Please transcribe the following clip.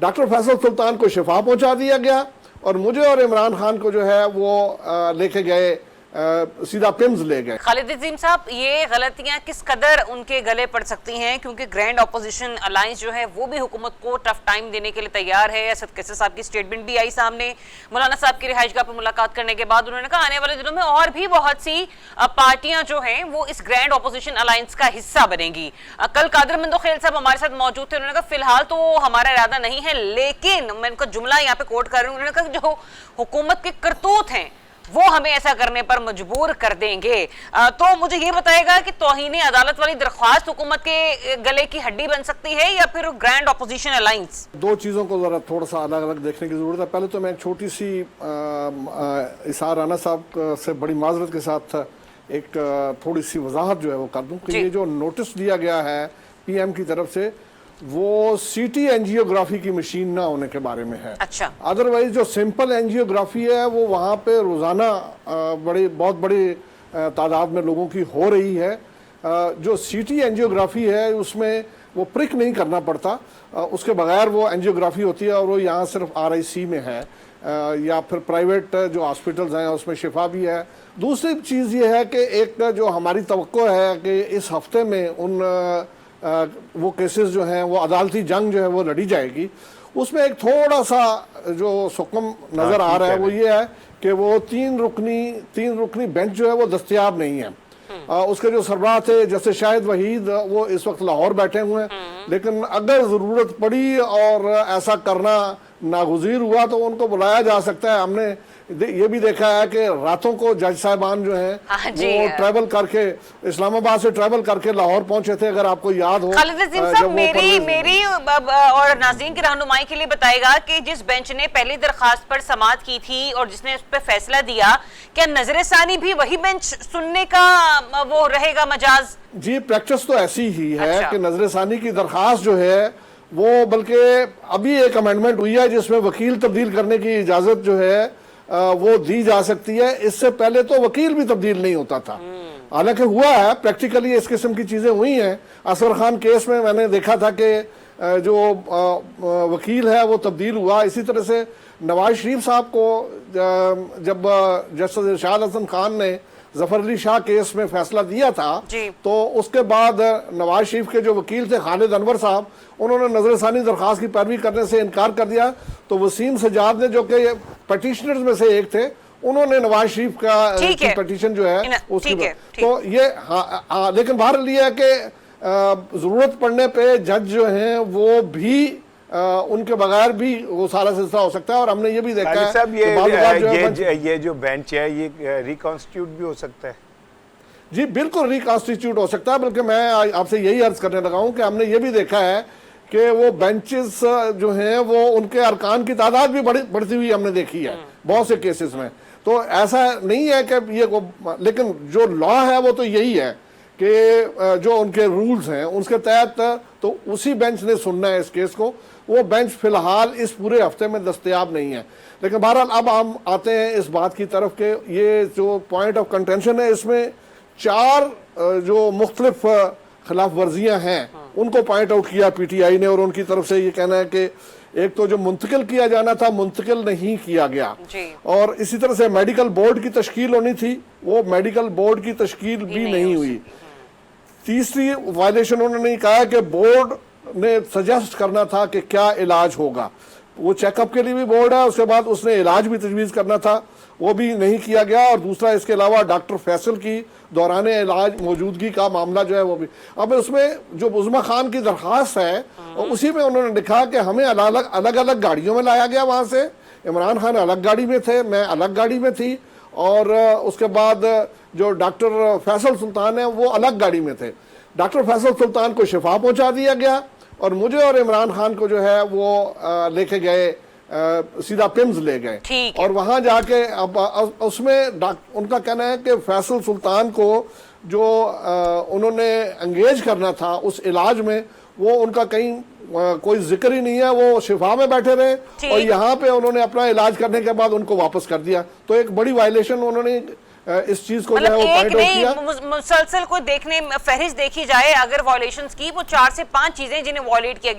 Doctor Faisal सुल्तान को शिफा पहुंचा दिया गया और मुझे और इमरान खान को जो है वो लेके गए, सीधा पिम्स ले गए। खालिद अजीम साहब, ये गलतियां किस कदर उनके गले पड़ सकती हैं, क्योंकि ग्रैंड अपोजिशन अलायंस जो है वो भी हुकूमत को टफ टाइम देने के लिए तैयार है। असद कैसर साहब की स्टेटमेंट भी आई सामने, मौलाना साहब की रिहाइशगाह पर मुलाकात करने के बाद उन्होंने कहा आने वाले दिनों में और भी बहुत सी पार्टियां जो हैं वो इस ग्रैंड अपोजिशन अलायंस का हिस्सा बनेंगी। कल कादर मंदोखेल साहब हमारे साथ मौजूद थे, उन्होंने कहा फिलहाल तो हमारा इरादा नहीं है, लेकिन मैं उनका जुमला यहाँ पे कोट कर रही हूँ, उन्होंने कहा जो हुकूमत के करतूत हैं वो हमें ऐसा करने पर मजबूर कर देंगे। तो मुझे ये बताएगा कि तौहीन अदालत वाली दरख्वास्त हुकूमत के गले की हड्डी बन सकती है या फिर ग्रैंड अपोजिशन अलायंस? दो चीज़ों को ज़रा थोड़ा सा अलग अलग देखने की ज़रूरत है। पहले तो मैं एक छोटी सी इसार राना साहब से बड़ी माजरत के साथ एक थोड़ी सी वजाहत जो है वो कर दूं कि ये जो नोटिस दिया गया है PM की तरफ से वो सीटी एंजियोग्राफी की मशीन ना होने के बारे में है। अच्छा। अदरवाइज जो सिंपल एंजियोग्राफी है वो वहाँ पे रोज़ाना बहुत बड़ी तादाद में लोगों की हो रही है। जो सीटी एंजियोग्राफी है उसमें वो प्रिक नहीं करना पड़ता, उसके बगैर वो एंजियोग्राफी होती है और वो यहाँ सिर्फ RIC में है या फिर प्राइवेट जो हॉस्पिटल्स हैं उसमें शिफा भी है। दूसरी चीज़ ये है कि एक जो हमारी तवक्को है कि इस हफ्ते में उन वो केसेस जो हैं वो अदालती जंग जो है वो लड़ी जाएगी, उसमें एक थोड़ा सा जो सुकम नज़र आ रहा है वो ये है कि वो तीन रुकनी बेंच जो है वो दस्तयाब नहीं है। उसके जो सरबराह थे जैसे शाहिद वहीद वो इस वक्त लाहौर बैठे हुए हैं, लेकिन अगर ज़रूरत पड़ी और ऐसा करना नागुज़ीर हुआ तो उनको बुलाया जा सकता है। हमने ये भी देखा है कि रातों को जज साहबान जो हैं वो ट्रैवल करके इस्लामाबाद से ट्रैवल करके लाहौर पहुंचे थे, अगर आपको याद हो। खालिद अजीम साहब, मेरी और नाज़रीन की रहनुमाई के लिए बताएगा कि जिस बेंच ने पहली दरखास्त पर समाअत की थी और जिसने उस पर फैसला दिया, क्या नजर सानी भी वही बेंच सुनने का वो रहेगा मजाज? जी, प्रैक्टिस तो ऐसी ही है कि नजर सानी की दरखास्त जो है वो, बल्कि अभी एक अमेंडमेंट हुई है जिसमें वकील तब्दील करने की इजाजत जो है वो दी जा सकती है। इससे पहले तो वकील भी तब्दील नहीं होता था, हालांकि हुआ है, प्रैक्टिकली इस किस्म की चीज़ें हुई हैं। असगर खान केस में मैंने देखा था कि जो वकील है वो तब्दील हुआ। इसी तरह से नवाज शरीफ साहब को जब जस्टिस इरशाद हसन खान ने जफर अली शाह केस में फैसला दिया था तो उसके बाद नवाज शरीफ के जो वकील थे खालिद अनवर साहब, उन्होंने नजर सानी दरख्वास्त की पैरवी करने से इनकार कर दिया। तो वसीम सजाद ने जो कि पटिशनर्स में से एक थे, उन्होंने नवाज शरीफ का पटिशन जो है उसकी तो ये लेकिन बहरहाल ये है कि जरूरत पड़ने पे जज जो हैं वो भी उनके बगैर भी वो सारा सिलसिला हो सकता है। और हमने ये भी देखा है साहब ये जो बेंच है ये रिकॉन्स्टिट्यूट भी हो सकता है। जी बिल्कुल रिकॉन्स्टिट्यूट हो सकता है, बल्कि मैं आपसे यही अर्ज करने लगा हूँ कि हमने ये भी देखा है कि वो बेंचेस जो हैं वो उनके अरकान की तादाद भी बढ़ती हुई हमने देखी है बहुत से केसेस में। तो ऐसा नहीं है कि ये लेकिन जो लॉ है वो तो यही है कि जो उनके रूल्स हैं उसके तहत तो उसी बेंच ने सुनना है इस केस को। वो बेंच फिलहाल इस पूरे हफ्ते में दस्तयाब नहीं है। लेकिन बहरहाल अब हम आते हैं इस बात की तरफ कि ये जो पॉइंट ऑफ कंटेंशन है इसमें 4 जो मुख्तलिफ खिलाफ वर्जियाँ हैं उनको पॉइंट आउट किया PTI ने, और उनकी तरफ से ये कहना है कि एक तो जो मुंतकिल किया जाना था मुंतकिल नहीं किया गया, और इसी तरह से मेडिकल बोर्ड की तश्कील होनी थी, वो मेडिकल बोर्ड की तश्कील भी नहीं हुई। तीसरी वायलेशन उन्होंने कहा कि बोर्ड ने सजेस्ट करना था कि क्या इलाज होगा, वो चेकअप के लिए भी बोर्ड है, उसके बाद उसने इलाज भी तजवीज़ करना था, वो भी नहीं किया गया। और दूसरा इसके अलावा डॉक्टर फैसल की दौरान इलाज मौजूदगी का मामला जो है वो भी। अब उसमें जो उज़्मा खान की दरख्वास्त है उसी में उन्होंने लिखा कि हमें अलग अलग गाड़ियों में लाया गया, वहाँ से इमरान खान अलग गाड़ी में थे, मैं अलग गाड़ी में थी, और उसके बाद जो डॉक्टर फैसल सुल्तान है वो अलग गाड़ी में थे। डॉक्टर फैसल सुल्तान को शिफा पहुंचा दिया गया और मुझे और इमरान खान को जो है वो लेके गए, सीधा पिम्स ले गए, और वहां जाके अब उसमें उनका कहना है कि फैसल सुल्तान को जो उन्होंने एंगेज करना था उस इलाज में वो उनका कहीं कोई जिक्र ही नहीं है, वो शिफा में बैठे रहे और यहाँ पे उन्होंने अपना इलाज करने के बाद उनको वापस कर दिया। तो एक बड़ी वायलेशन उन्होंने इस चीज को जो है वो पॉइंट आउट किया। मुसलसल को देखने फहरिस्त देखी जाए अगर वायलेशंस की, वो 4 से 5 चीजें जिन्हें वायलेट किया गया।